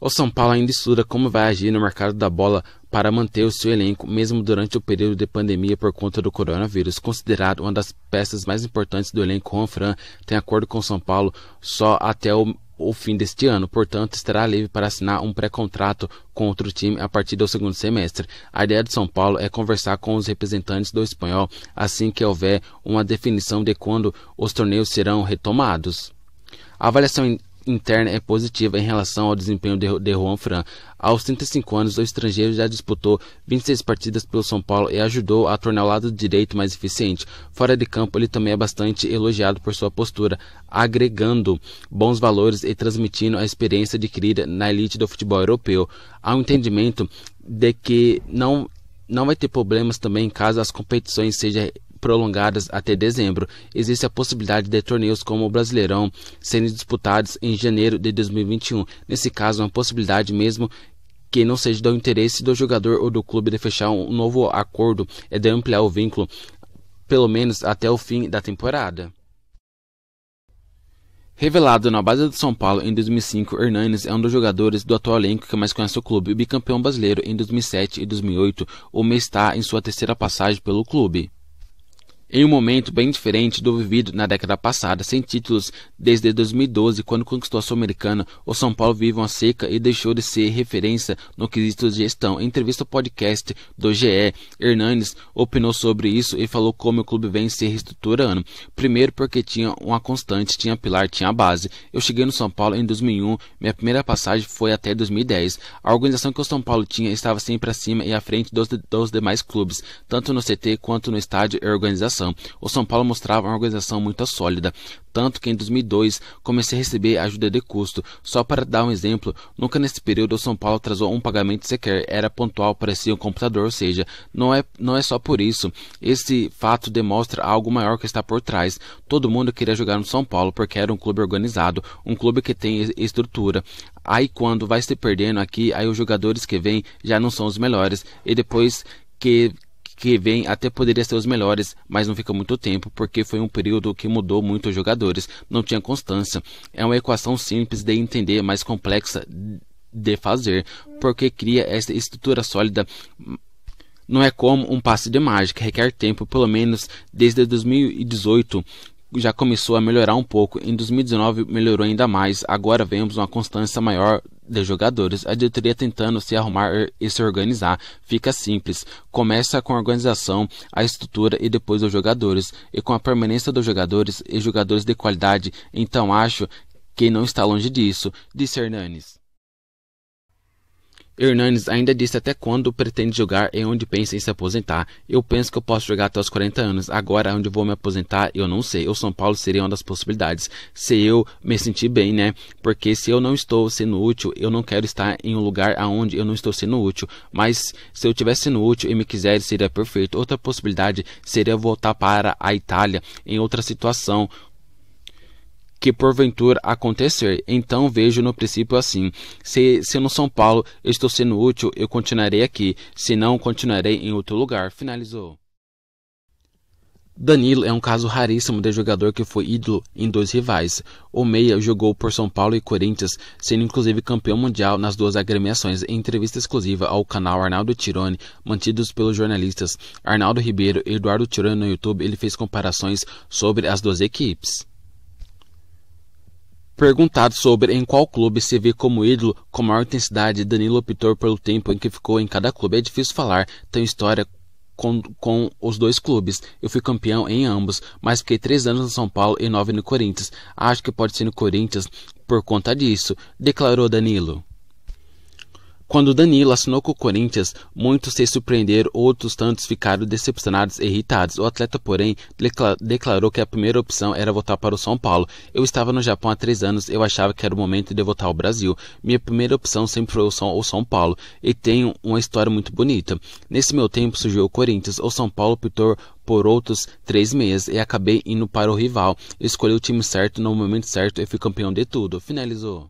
O São Paulo ainda estuda como vai agir no mercado da bola para manter o seu elenco, mesmo durante o período de pandemia por conta do coronavírus. Considerado uma das peças mais importantes do elenco, Juanfran tem acordo com o São Paulo só até o fim deste ano, portanto estará livre para assinar um pré-contrato com outro time a partir do segundo semestre. A ideia do São Paulo é conversar com os representantes do espanhol assim que houver uma definição de quando os torneios serão retomados. A avaliação interna é positiva em relação ao desempenho de Juanfran. Aos 35 anos, o estrangeiro já disputou 26 partidas pelo São Paulo e ajudou a tornar o lado direito mais eficiente. Fora de campo, ele também é bastante elogiado por sua postura, agregando bons valores e transmitindo a experiência adquirida na elite do futebol europeu. Há um entendimento de que não vai ter problemas também caso as competições sejam prolongadas até dezembro. Existe a possibilidade de torneios como o Brasileirão serem disputados em janeiro de 2021. Nesse caso, é uma possibilidade mesmo que não seja do interesse do jogador ou do clube de fechar um novo acordo é de ampliar o vínculo, pelo menos até o fim da temporada. Revelado na base do São Paulo em 2005, Hernanes é um dos jogadores do atual elenco que mais conhece o clube. Bicampeão brasileiro em 2007 e 2008, o Meias está em sua terceira passagem pelo clube. Em um momento bem diferente do vivido na década passada, sem títulos desde 2012, quando conquistou a Sul-Americana, o São Paulo vive uma seca e deixou de ser referência no quesito de gestão. Em entrevista ao podcast do GE, Hernanes opinou sobre isso e falou como o clube vem se reestruturando. Primeiro porque tinha uma constante, tinha pilar, tinha base. Eu cheguei no São Paulo em 2001, minha primeira passagem foi até 2010. A organização que o São Paulo tinha estava sempre acima e à frente dos demais clubes, tanto no CT quanto no estádio e organização. O São Paulo mostrava uma organização muito sólida, tanto que em 2002 comecei a receber ajuda de custo. Só para dar um exemplo, nunca nesse período o São Paulo atrasou um pagamento sequer, era pontual, parecia um computador, ou seja, não é só por isso. Esse fato demonstra algo maior que está por trás. Todo mundo queria jogar no São Paulo porque era um clube organizado, um clube que tem estrutura. Aí quando vai se perdendo aqui, aí os jogadores que vêm já não são os melhores, e depois que vem até poderia ser os melhores, mas não fica muito tempo, porque foi um período que mudou muito os jogadores, não tinha constância. É uma equação simples de entender, mas complexa de fazer, porque cria essa estrutura sólida. Não é como um passe de mágica, requer tempo, pelo menos desde 2018 já começou a melhorar um pouco, em 2019 melhorou ainda mais, agora vemos uma constância maior de jogadores, a diretoria tentando se arrumar e se organizar. Fica simples, começa com a organização, a estrutura e depois os jogadores, e com a permanência dos jogadores e jogadores de qualidade, então acho que não está longe disso, disse Hernanes. Hernanes ainda disse até quando pretende jogar e onde pensa em se aposentar. Eu penso que eu posso jogar até os 40 anos. Agora, onde vou me aposentar, eu não sei. O São Paulo seria uma das possibilidades. Se eu me sentir bem, né? Porque se eu não estou sendo útil, eu não quero estar em um lugar onde eu não estou sendo útil. Mas se eu estiver sendo útil e me quiser, seria perfeito. Outra possibilidade seria voltar para a Itália em outra situação que porventura acontecer. Então vejo no princípio assim, se no São Paulo eu estou sendo útil, eu continuarei aqui, se não, continuarei em outro lugar, finalizou. Danilo é um caso raríssimo de jogador que foi ídolo em dois rivais. O meia jogou por São Paulo e Corinthians, sendo inclusive campeão mundial nas duas agremiações. Em entrevista exclusiva ao canal Arnaldo Tironi, mantidos pelos jornalistas Arnaldo Ribeiro e Eduardo Tironi no YouTube, ele fez comparações sobre as duas equipes. Perguntado sobre em qual clube se vê como ídolo com maior intensidade, Danilo optou pelo tempo em que ficou em cada clube. É difícil falar, tenho história com os dois clubes. Eu fui campeão em ambos, mas fiquei 3 anos no São Paulo e 9 no Corinthians. Acho que pode ser no Corinthians por conta disso, declarou Danilo. Quando Danilo assinou com o Corinthians, muitos se surpreenderam, outros tantos ficaram decepcionados e irritados. O atleta, porém, declarou que a primeira opção era voltar para o São Paulo. Eu estava no Japão há 3 anos, eu achava que era o momento de voltar ao Brasil. Minha primeira opção sempre foi o São Paulo, e tenho uma história muito bonita. Nesse meu tempo surgiu o Corinthians, o São Paulo optou por outros 3 meses e acabei indo para o rival. Eu escolhi o time certo no momento certo e fui campeão de tudo, finalizou.